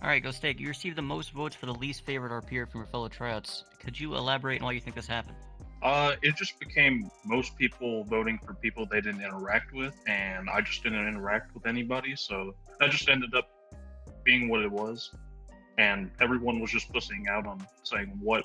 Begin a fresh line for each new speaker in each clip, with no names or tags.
Alright, Go Steak, you received the most votes for the least favorite RPer from your fellow tryouts. Could you elaborate on why you think this happened?
It just became most people voting for people they didn't interact with, and I just didn't interact with anybody, so that just ended up being what it was. And everyone was just pussying out on saying what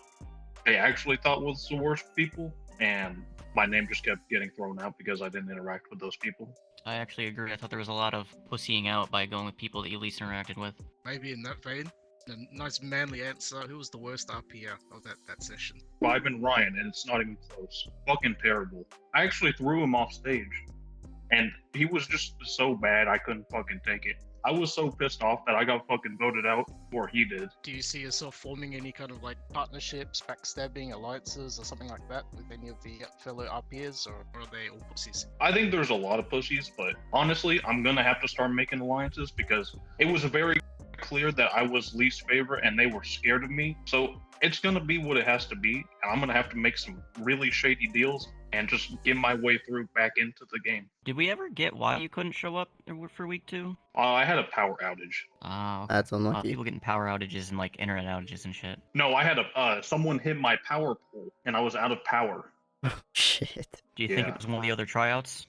they actually thought was the worst people, and my name just kept getting thrown out because I didn't interact with those people.
I actually agree. I thought there was a lot of pussying out by going with people that you least interacted with.
Maybe in that vein, a nice manly answer. Who was the worst RPer of that session?
Vibe and Ryan, and it's not even close. Fucking terrible. I actually threw him off stage, and he was just so bad I couldn't fucking take it. I was so pissed off that I got fucking voted out before he did.
Do you see yourself forming any kind of like partnerships, backstabbing, alliances, or something like that with any of the fellow RPers, or are they all pussies?
I think there's a lot of pussies, but honestly, I'm gonna have to start making alliances because it was very clear that I was least favorite and they were scared of me. So it's gonna be what it has to be, and I'm gonna have to make some really shady deals and just get my way through back into the game.
Did we ever get why you couldn't show up for week 2?
I had a power outage.
That's unlucky.
People getting power outages and like internet outages and shit.
No, I had someone hit my power pole and I was out of power.
Shit.
Do you think it was one of the other tryouts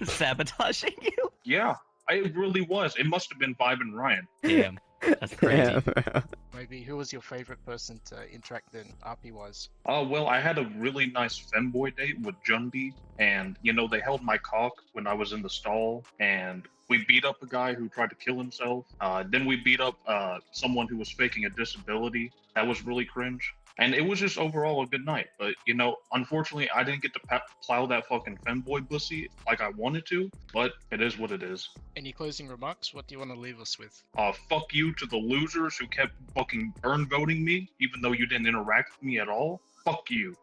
sabotaging you?
Yeah, it really was. It must have been Vibe and Ryan.
Damn, that's crazy.
Yeah, bro.
Maybe who was your favorite person to interact then, RP wise?
Well, I had a really nice femboy date with Jundi, and they held my cock when I was in the stall, and we beat up a guy who tried to kill himself. Then we beat up someone who was faking a disability. That was really cringe. And it was just overall a good night. But, unfortunately, I didn't get to plow that fucking femboy pussy like I wanted to, but it is what it is.
Any closing remarks? What do you want to leave us with?
Fuck you to the losers who kept fucking burn voting me, even though you didn't interact with me at all. Fuck you.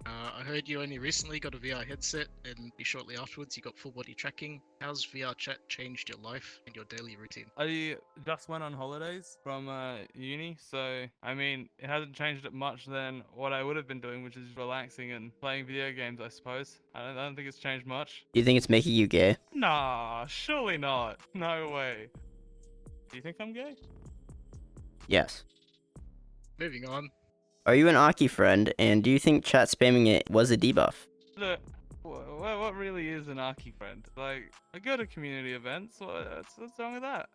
I heard you only recently got a VR headset, and shortly afterwards you got full body tracking. How's VR chat changed your life and your daily routine?
I just went on holidays from uni, so I mean, it hasn't changed it much than what I would have been doing, which is relaxing and playing video games, I suppose. I don't think it's changed much.
Do you think it's making you gay?
Nah, surely not. No way. Do you think I'm gay?
Yes.
Moving on.
Are you an Aki friend, and do you think chat spamming it was a debuff?
Look, what really is an Arky friend? Like, I go to community events. What's wrong with that?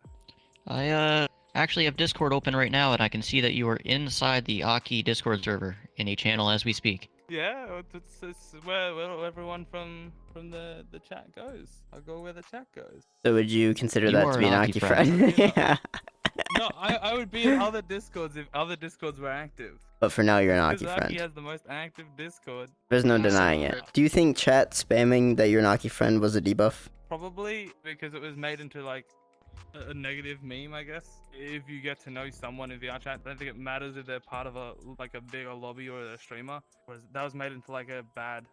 I actually have Discord open right now, and I can see that you are inside the Aki Discord server in a channel as we speak.
Yeah, it's where everyone from the chat goes. I'll go where the chat goes.
So would you consider
You
that
are
to be
an
an
Aki
Aki
friend.
friend? Yeah.
No, I would be in other Discords if other Discords were active.
But for now, you're an Aki
Because Aki
friend.
has the most active Discord.
There's no denying it. Do you think chat spamming that you're an Aki friend was a debuff?
Probably because it was made into like a negative meme, I guess. If you get to know someone in VR chat, I don't think it matters if they're part of a bigger lobby or a streamer. Whereas that was made into like a bad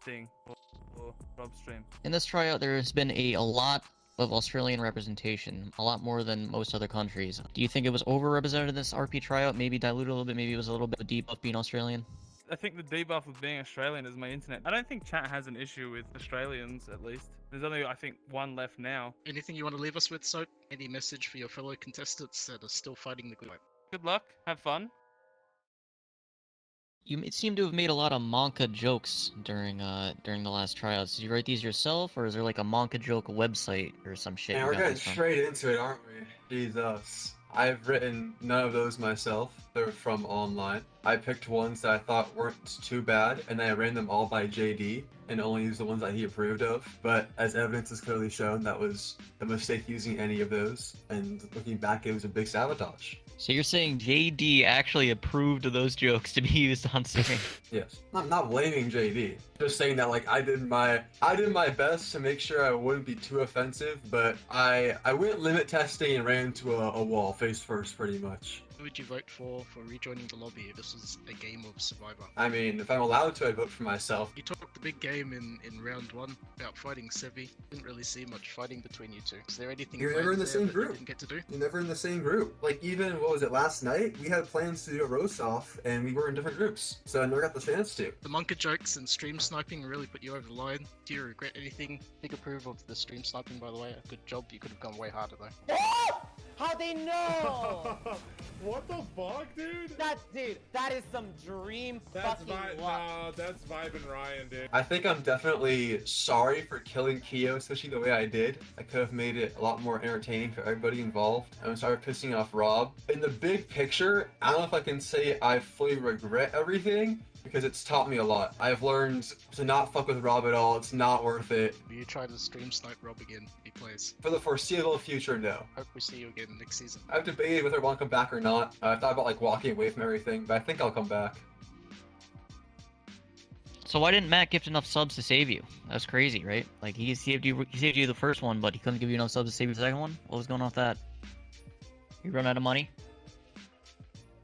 thing for Rob stream.
In this tryout, there has been a lot of Australian representation, a lot more than most other countries. Do you think it was overrepresented in this RP tryout? Maybe diluted a little bit, maybe it was a little bit of a debuff being Australian?
I think the debuff of being Australian is my internet. I don't think chat has an issue with Australians, at least. There's only, I think, one left now.
Anything you want to leave us with, Soap? Any message for your fellow contestants that are still fighting the good fight?
Good luck, have fun.
You seem to have made a lot of Monka jokes during the last tryouts. Did you write these yourself, or is there like a Monka joke website or some shit?
Man,
you
we're
got
getting
this from?
straight into it, aren't we? Jesus. I've written none of those myself. They're from online. I picked ones that I thought weren't too bad, and I ran them all by JD, and only used the ones that he approved of. But as evidence has clearly shown, that was a mistake using any of those, and looking back, it was a big sabotage.
So you're saying JD actually approved of those jokes to be used on stream?
Yes. I'm not blaming JD. Just saying that like I did my best to make sure I wouldn't be too offensive, but I went limit testing and ran into a wall face first pretty much.
Who would you vote for rejoining the lobby if this was a game of Survivor?
I mean, if I'm allowed to, I'd vote for myself.
You talked the big game in round 1 about fighting Sevi. Didn't really see much fighting between you two. Is there anything
You're never in the
planned there
same
that you
group.
didn't get to do?
You're never in the same group. Like even, what was it, last night? We had plans to do a roast off, and we were in different groups, so I never got the chance to.
The Monka jokes and stream sniping really put you over the line. Do you regret anything? Big approval of the stream sniping, by the way. A good job. You could have gone way harder though.
How'd they know?
What the fuck, dude?
Dude, that is some dream fucking luck.
Nah, that's Vibe and Ryan, dude.
I think I'm definitely sorry for killing Kyo, especially the way I did. I could have made it a lot more entertaining for everybody involved. I'm sorry for pissing off Rob. In the big picture, I don't know if I can say I fully regret everything, because it's taught me a lot. I've learned to not fuck with Rob at all. It's not worth it.
You try to stream snipe Rob again, he plays.
For the foreseeable future, no.
Hope we see you again next season.
I've debated whether I want to come back or not. I thought about like walking away from everything, but I think I'll come back.
So why didn't Matt gift enough subs to save you? That's crazy, right? Like he saved you the first one, but he couldn't give you enough subs to save you the second one? What was going on with that? You run out of money?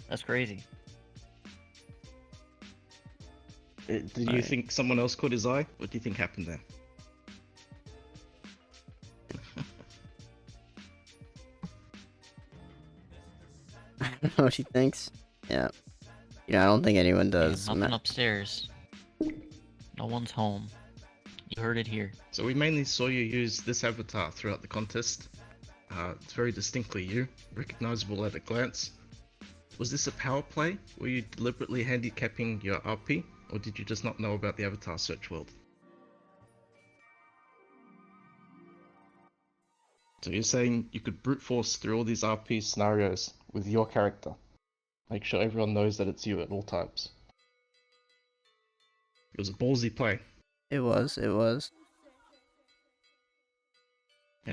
That's crazy.
Did you think someone else caught his eye? What do you think happened there?
I don't know what she thinks. Yeah. Yeah, I don't think anyone does.
Nothing upstairs. No one's home. You heard it here.
So we mainly saw you use this avatar throughout the contest. It's very distinctly you, recognizable at a glance. Was this a power play? Were you deliberately handicapping your RP? Or did you just not know about the avatar search world? So you're saying you could brute force through all these RP scenarios with your character. Make sure everyone knows that it's you at all times. It was a ballsy play.
It was.
Yeah,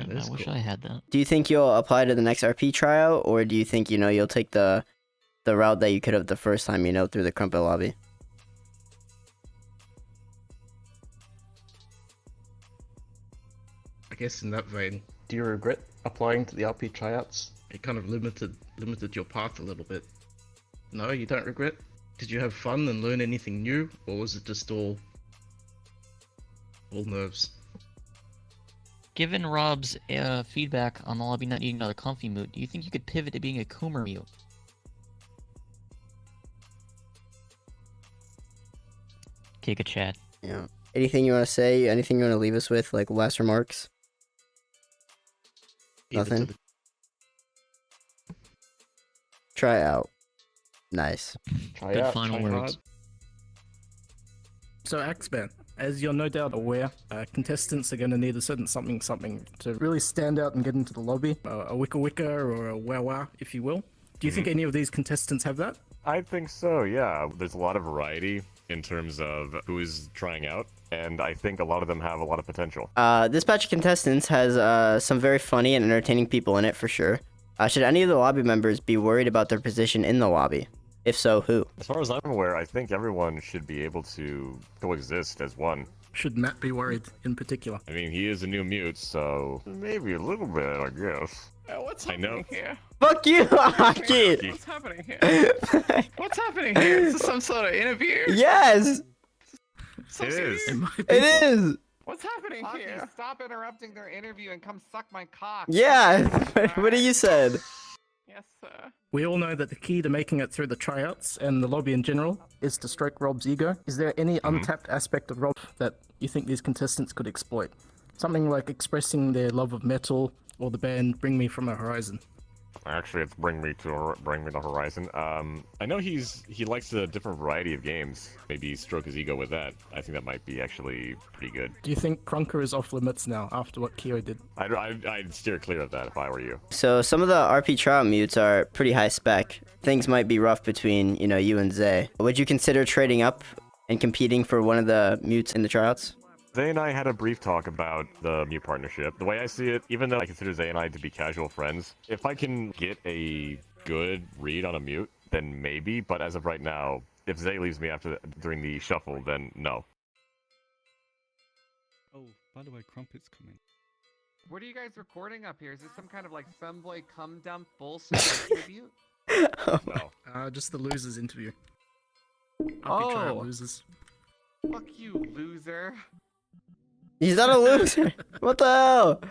that's
I wish
cool.
I had that.
Do you think you'll apply to the next RP tryout, or do you think, you'll take the route that you could have the first time, through the Crumpet lobby?
I guess in that vein, do you regret applying to the RP tryouts? It kind of limited your path a little bit. No, you don't regret? Did you have fun and learn anything new, or was it just all nerves?
Given Rob's feedback on the lobby not needing another comfy mute, do you think you could pivot to being a Coomer mute? Kick a chat.
Yeah. Anything you want to say? Anything you want to leave us with? Like last remarks? Nothing? Try out. Nice.
Try
Good
out,
final
try
words.
hard.
So Axeman, as you're no doubt aware, contestants are going to need a certain something to really stand out and get into the lobby. A wicka wicka or a wow wow, if you will. Do you think any of these contestants have that?
I think so, yeah. There's a lot of variety in terms of who is trying out, and I think a lot of them have a lot of potential.
This batch of contestants has some very funny and entertaining people in it for sure. Should any of the lobby members be worried about their position in the lobby? If so, who?
As far as I'm aware, I think everyone should be able to coexist as one.
Should Matt be worried in particular?
I mean, he is a new mute, so maybe a little bit, I guess.
What's
I know.
happening here?
Fuck you, Aki!
What's happening here? What's happening here? Is this some sort of interview?
Yes!
So
It
serious?
is.
It is!
What's happening
Aki,
here?
stop interrupting their interview and come suck my cock.
Yeah! What do you said?
Yes, sir.
We all know that the key to making it through the tryouts and the lobby in general is to stroke Rob's ego. Is there any untapped aspect of Rob that you think these contestants could exploit? Something like expressing their love of metal or the band Bring Me From the Horizon.
Actually, it's Bring Me the Horizon. I know he likes a different variety of games. Maybe stroke his ego with that. I think that might be actually pretty good.
Do you think Krunker is off limits now after what Kyo did?
I'd steer clear of that if I were you.
So some of the RP tryout mutes are pretty high spec. Things might be rough between, you and Zay. Would you consider trading up and competing for one of the mutes in the tryouts?
Zay and I had a brief talk about the mute partnership. The way I see it, even though I consider Zay and I to be casual friends, if I can get a good read on a mute, then maybe. But as of right now, if Zay leaves me during the shuffle, then no.
Oh, by the way, Crumpet's coming.
What are you guys recording up here? Is this some kind of like femboy cum dump bullshit tribute?
No.
Just the losers interview.
Oh.
Tryout losers.
Fuck you, loser.
He's not a loser. What the hell?